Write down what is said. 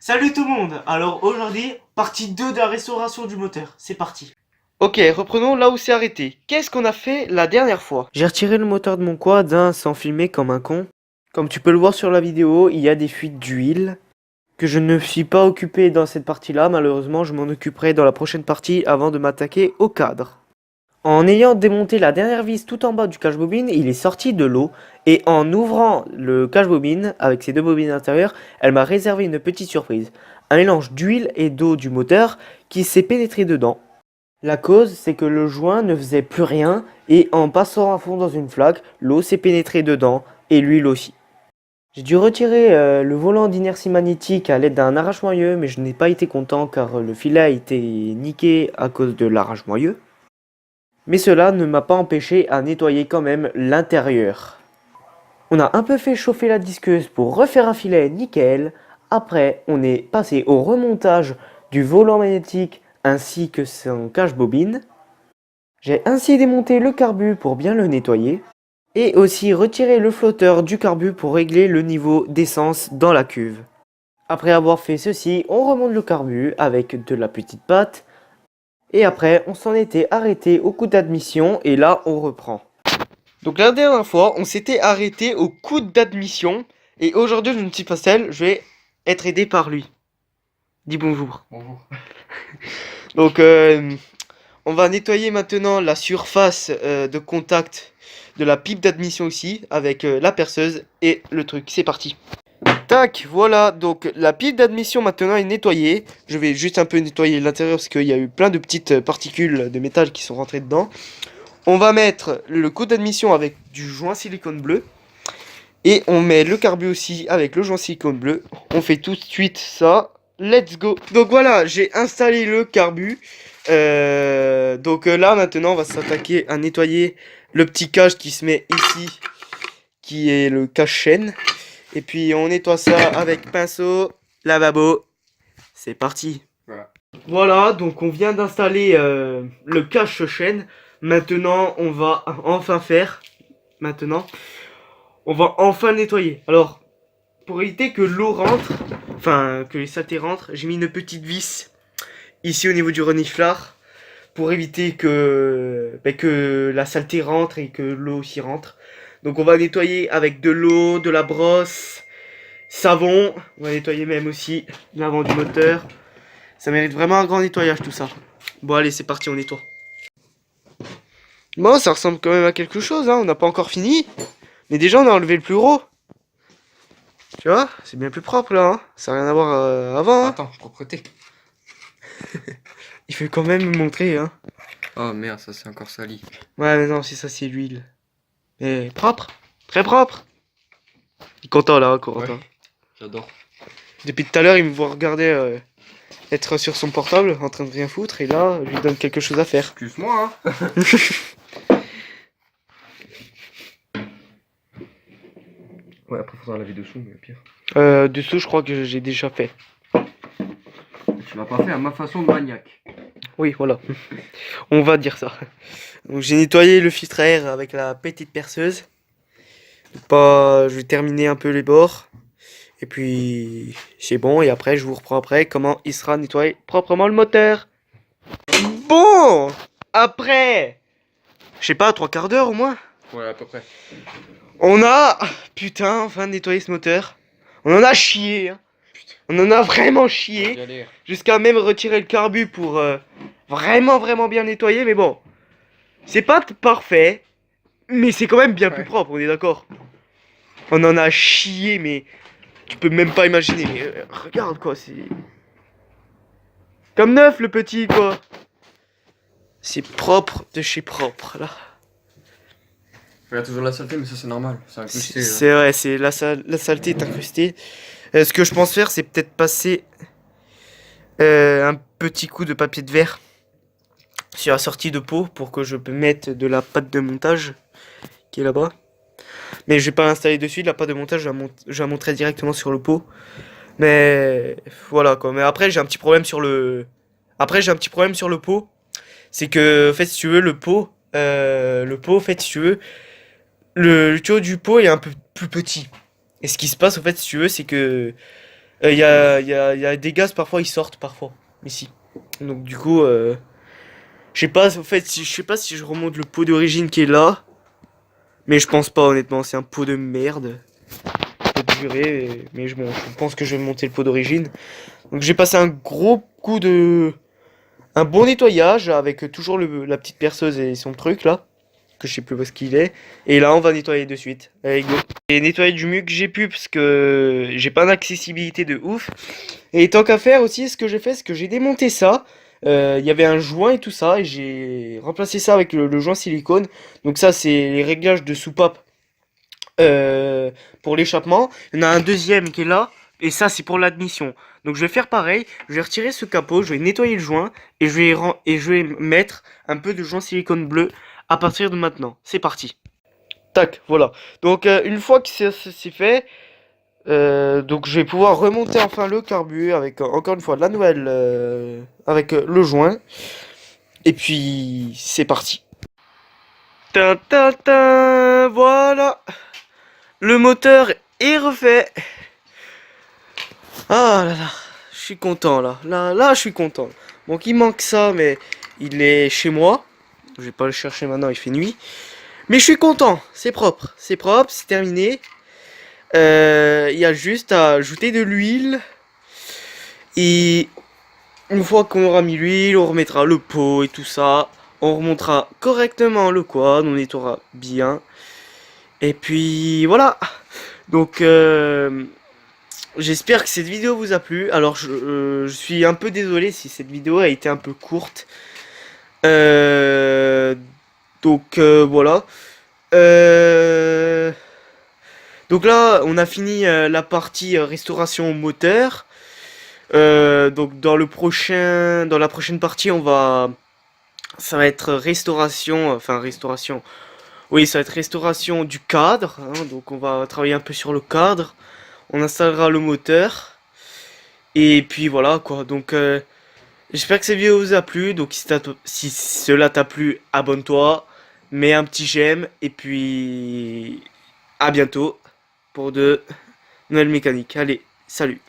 Salut tout le monde. Alors aujourd'hui, partie 2 de la restauration du moteur. C'est parti. Ok, reprenons là où c'est arrêté. Qu'est-ce qu'on a fait la dernière fois? J'ai retiré le moteur de mon quad sans filmer comme un con. Comme tu peux le voir sur la vidéo, il y a des fuites d'huile que je ne suis pas occupé dans cette partie-là. Malheureusement, je m'en occuperai dans la prochaine partie avant de m'attaquer au cadre. En ayant démonté la dernière vis tout en bas du cache-bobine, il est sorti de l'eau et en ouvrant le cache-bobine avec ses deux bobines intérieures, elle m'a réservé une petite surprise. Un mélange d'huile et d'eau du moteur qui s'est pénétré dedans. La cause, c'est que le joint ne faisait plus rien et en passant à fond dans une flaque, l'eau s'est pénétrée dedans et l'huile aussi. J'ai dû retirer le volant d'inertie magnétique à l'aide d'un arrache-moyeu, mais je n'ai pas été content car le filet a été niqué à cause de l'arrache-moyeu. Mais cela ne m'a pas empêché à nettoyer quand même l'intérieur. On a un peu fait chauffer la disqueuse pour refaire un filet nickel. Après, on est passé au remontage du volant magnétique ainsi que son cache-bobine. J'ai ainsi démonté le carbu pour bien le nettoyer. Et aussi retiré le flotteur du carbu pour régler le niveau d'essence dans la cuve. Après avoir fait ceci, on remonte le carbu avec de la petite pâte. Et après, on s'en était arrêté au coup d'admission et là, on reprend. Donc la dernière fois, on s'était arrêté au coude d'admission. Et aujourd'hui, je ne suis pas seul, je vais être aidé par lui. Dis bonjour. Bonjour. Donc, on va nettoyer maintenant la surface de contact de la pipe d'admission aussi, avec la perceuse et le truc. C'est parti. Tac, voilà, donc la pipe d'admission maintenant est nettoyée. Je vais juste un peu nettoyer l'intérieur parce qu'il y a eu plein de petites particules de métal qui sont rentrées dedans. On va mettre le coude d'admission avec du joint silicone bleu. Et on met le carbu aussi avec le joint silicone bleu. On fait tout de suite ça. Let's go. Donc voilà, j'ai installé le carbu. Là maintenant on va s'attaquer à nettoyer le petit cache qui se met ici, qui est le cache-chaîne. Et puis on nettoie ça avec pinceau, lavabo. C'est parti. Voilà, donc on vient d'installer le cache-chaîne. Maintenant on va enfin faire. Maintenant on va enfin le nettoyer. Alors pour éviter que l'eau rentre, enfin que les saletés rentrent, j'ai mis une petite vis ici au niveau du reniflard pour éviter que la saleté rentre et que l'eau aussi rentre. Donc on va nettoyer avec de l'eau, de la brosse, savon. On va nettoyer même aussi l'avant du moteur. Ça mérite vraiment un grand nettoyage tout ça. Bon allez, c'est parti, on nettoie. Bon, ça ressemble quand même à quelque chose, hein. On n'a pas encore fini. Mais déjà on a enlevé le plus gros. Tu vois, c'est bien plus propre là, hein. Ça n'a rien à voir avant, hein. Attends, propreté. Il faut quand même me montrer, hein. Oh merde, ça c'est encore sali. Ouais, mais non, c'est ça, c'est l'huile. Mais propre, très propre. Il est content là, Corentin. Ouais. J'adore. Depuis tout à l'heure, il me voit regarder être sur son portable, en train de rien foutre, et là, je lui donne quelque chose à faire. Excuse-moi, hein. Ouais, après faudra laver dessous, mais pire. Dessous, je crois que j'ai déjà fait. Tu l'as pas fait à ma façon de maniaque. Oui, voilà. On va dire ça. Donc, j'ai nettoyé le filtre à air avec la petite perceuse. Je vais terminer un peu les bords. Et puis, c'est bon. Et après, je vous reprends après comment il sera nettoyé proprement le moteur. Bon, après, je sais pas, 3/4 d'heure au moins. Ouais, à peu près. On a, putain, enfin nettoyé ce moteur. On en a chié, hein. On en a vraiment chié. Galère. Jusqu'à même retirer le carbu pour vraiment bien nettoyer. Mais bon, c'est pas parfait. Mais c'est quand même bien plus propre, on est d'accord. On en a chié, mais tu peux même pas imaginer. Mais regarde quoi, c'est comme neuf le petit quoi. C'est propre de chez propre là. Il y a toujours la saleté, mais ça c'est normal. C'est incrusté. C'est vrai, c'est la saleté est incrustée. Ce que je pense faire, c'est peut-être passer un petit coup de papier de verre sur la sortie de pot pour que je peux mettre de la pâte de montage qui est là-bas. Mais je vais pas l'installer dessus, la pâte de montage, je la montrerai directement sur le pot. Mais voilà quoi. Mais après, j'ai un petit problème sur le. Après, j'ai un petit problème sur le pot. C'est que, en fait, si tu veux, le pot, en fait, si tu veux, le tuyau du pot est un peu plus petit. Et ce qui se passe, en fait, si tu veux, c'est que Il y a des gaz, parfois ils sortent, parfois. Ici. Donc du coup, je sais pas, en fait, je sais pas si je remonte le pot d'origine qui est là. Mais je pense pas, honnêtement, c'est un pot de merde. Peut durer, mais je pense que je vais monter le pot d'origine. Donc j'ai passé un gros coup de... Un bon nettoyage avec toujours la petite perceuse et son truc là. Que je sais plus où est-ce qu'il est. Et là on va nettoyer de suite. Allez go. Et nettoyer du mieux que j'ai pu parce que j'ai pas d'accessibilité de ouf. Et tant qu'à faire aussi, ce que j'ai fait, c'est que j'ai démonté ça. Il y avait un joint et tout ça. Et j'ai remplacé ça avec le joint silicone. Donc ça c'est les réglages de soupape pour l'échappement. Il y en a un deuxième qui est là. Et ça c'est pour l'admission. Donc je vais faire pareil. Je vais retirer ce capot. Je vais nettoyer le joint. Et je vais mettre un peu de joint silicone bleu à partir de maintenant. C'est parti. Tac, voilà. Donc une fois que c'est fait, donc je vais pouvoir remonter enfin le carbu avec encore une fois de la nouvelle avec le joint. Et puis c'est parti. Ta ta ta, voilà. Le moteur est refait. Ah là là, je suis content là. Là, je suis content. Donc il manque ça, mais il est chez moi. Je vais pas le chercher maintenant, il fait nuit. Mais je suis content, c'est propre, c'est terminé. Il y a juste à ajouter de l'huile. Et une fois qu'on aura mis l'huile, on remettra le pot et tout ça. On remontera correctement le quad, on nettoiera bien. Et puis voilà. Donc j'espère que cette vidéo vous a plu. Alors je suis un peu désolé si cette vidéo a été un peu courte. Donc voilà. Euh, Donc là, on a fini la partie restauration moteur. Donc dans la prochaine partie, ça va être restauration, enfin restauration. Oui, ça va être restauration du cadre, hein. Donc on va travailler un peu sur le cadre. On installera le moteur. Et puis voilà quoi. Donc j'espère que cette vidéo vous a plu. Donc si cela t'a plu, abonne-toi, mets un petit j'aime et puis à bientôt pour de nouvelles mécaniques. Allez, salut.